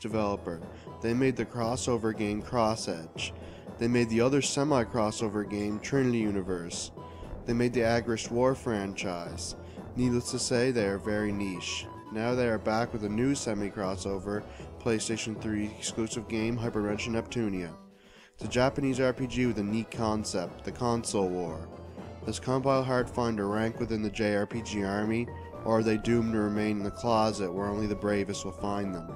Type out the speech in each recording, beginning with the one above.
developer. They made the crossover game Cross Edge. They made the other semi-crossover game Trinity Universe. They made the Agorist War franchise. Needless to say, they are very niche. Now they are back with a new semi-crossover PlayStation 3 exclusive game, Hyperdimension Neptunia. It's a Japanese RPG with a neat concept, the console war. Does Compile Heart find a rank within the JRPG army, or are they doomed to remain in the closet where only the bravest will find them?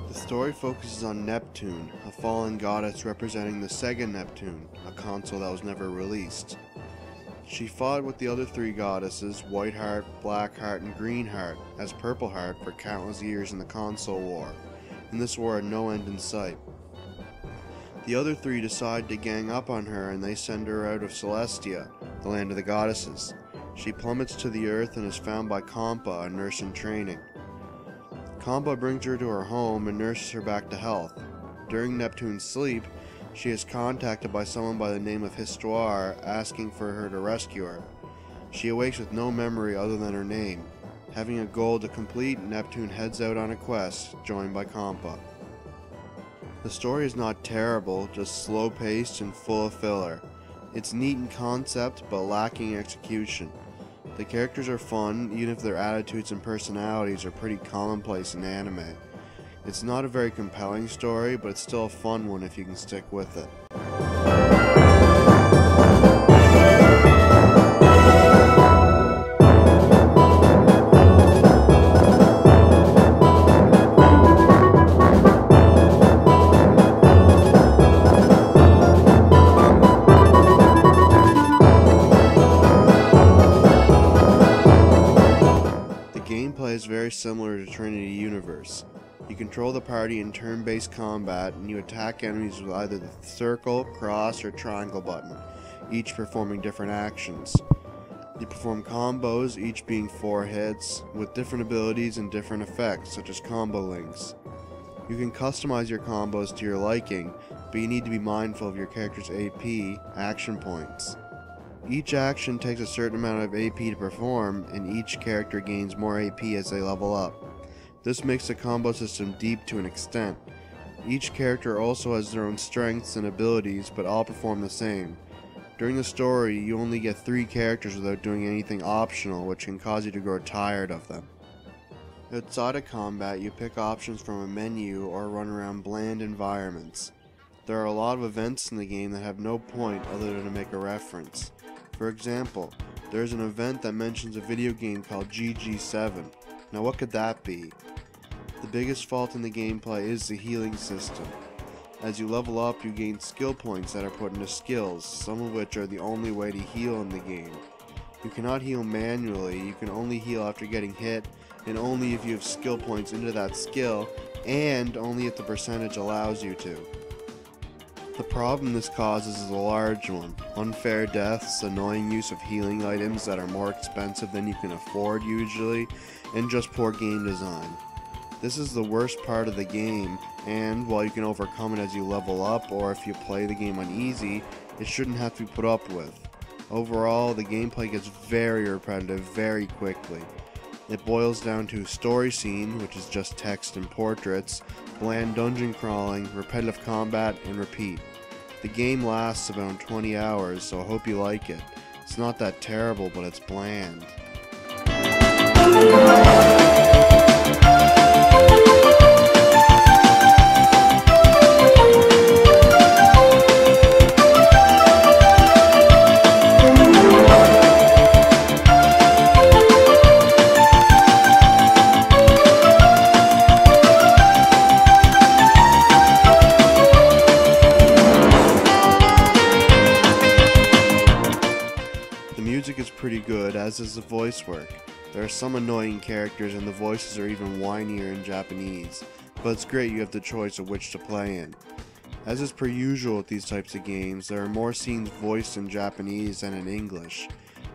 The story focuses on Neptune, a fallen goddess representing the Sega Neptune, a console that was never released. She fought with the other three goddesses, Whiteheart, Blackheart, and Greenheart, as Purpleheart for countless years in the console war, and this war had no end in sight. The other three decide to gang up on her and they send her out of Celestia, the land of the goddesses. She plummets to the earth and is found by Compa, a nurse in training. Compa brings her to her home and nurses her back to health. During Neptune's sleep, she is contacted by someone by the name of Histoire asking for her to rescue her. She awakes with no memory other than her name. Having a goal to complete, Neptune heads out on a quest, joined by Compa. The story is not terrible, just slow-paced and full of filler. It's neat in concept, but lacking execution. The characters are fun, even if their attitudes and personalities are pretty commonplace in anime. It's not a very compelling story, but it's still a fun one if you can stick with it. Gameplay is very similar to Trinity Universe. You control the party in turn-based combat and you attack enemies with either the circle, cross, or triangle button, each performing different actions. You perform combos, each being 4 hits, with different abilities and different effects, such as combo links. You can customize your combos to your liking, but you need to be mindful of your character's AP, action points. Each action takes a certain amount of AP to perform, and each character gains more AP as they level up. This makes the combo system deep to an extent. Each character also has their own strengths and abilities, but all perform the same. During the story, you only get 3 characters without doing anything optional, which can cause you to grow tired of them. Outside of combat, you pick options from a menu or run around bland environments. There are a lot of events in the game that have no point other than to make a reference. For example, there is an event that mentions a video game called GG7. Now what could that be? The biggest fault in the gameplay is the healing system. As you level up, you gain skill points that are put into skills, some of which are the only way to heal in the game. You cannot heal manually, you can only heal after getting hit, and only if you have skill points into that skill, and only if the percentage allows you to. The problem this causes is a large one: unfair deaths, annoying use of healing items that are more expensive than you can afford usually, and just poor game design. This is the worst part of the game, and while you can overcome it as you level up or if you play the game on easy, it shouldn't have to be put up with. Overall, the gameplay gets very repetitive very quickly. It boils down to story scene, which is just text and portraits, bland dungeon crawling, repetitive combat, and repeat. The game lasts about 20 hours, so I hope you like it. It's not that terrible, but it's bland. The music is pretty good, as is the voice work. There are some annoying characters and the voices are even whinier in Japanese, but it's great you have the choice of which to play in. As is per usual with these types of games, there are more scenes voiced in Japanese than in English.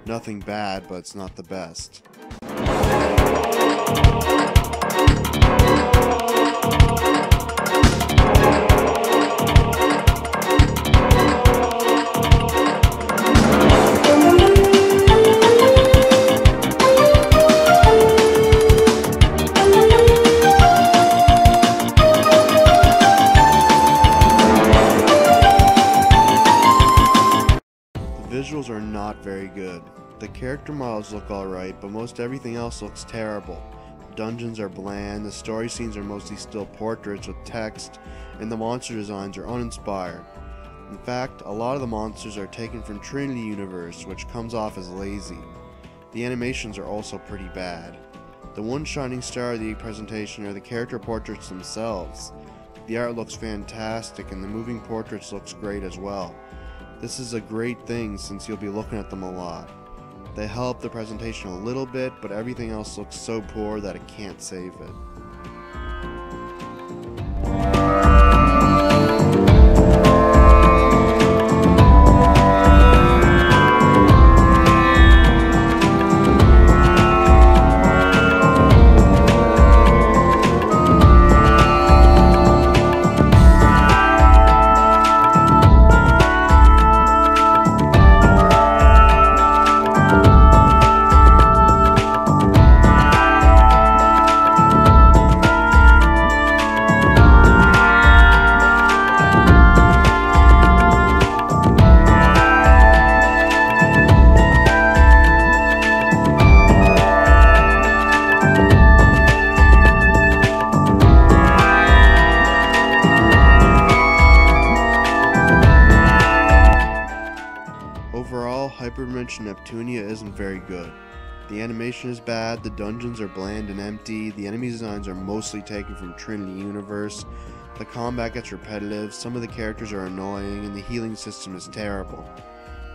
Nothing bad, but it's not the best. Visuals are not very good. The character models look alright, but most everything else looks terrible. The dungeons are bland, the story scenes are mostly still portraits with text, and the monster designs are uninspired. In fact, a lot of the monsters are taken from Trinity Universe, which comes off as lazy. The animations are also pretty bad. The one shining star of the presentation are the character portraits themselves. The art looks fantastic and the moving portraits looks great as well. This is a great thing since you'll be looking at them a lot. They help the presentation a little bit, but everything else looks so poor that it can't save it. Overall, Hyperdimension Neptunia isn't very good. The animation is bad, the dungeons are bland and empty, the enemy designs are mostly taken from Trinity Universe, the combat gets repetitive, some of the characters are annoying, and the healing system is terrible.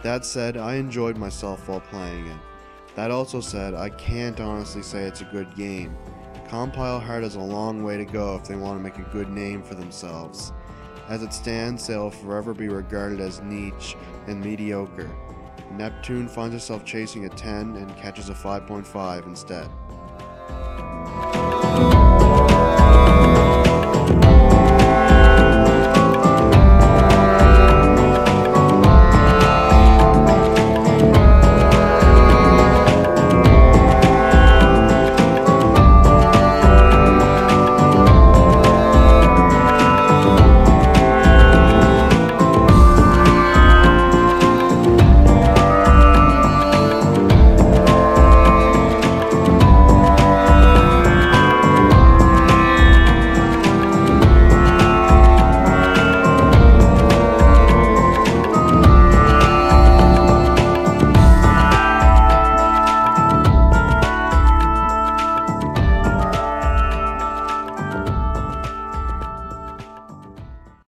That said, I enjoyed myself while playing it. That also said, I can't honestly say it's a good game. Compile Hard has a long way to go if they want to make a good name for themselves. As it stands, they'll forever be regarded as niche and mediocre. Neptune finds herself chasing a 10 and catches a 5.5 instead.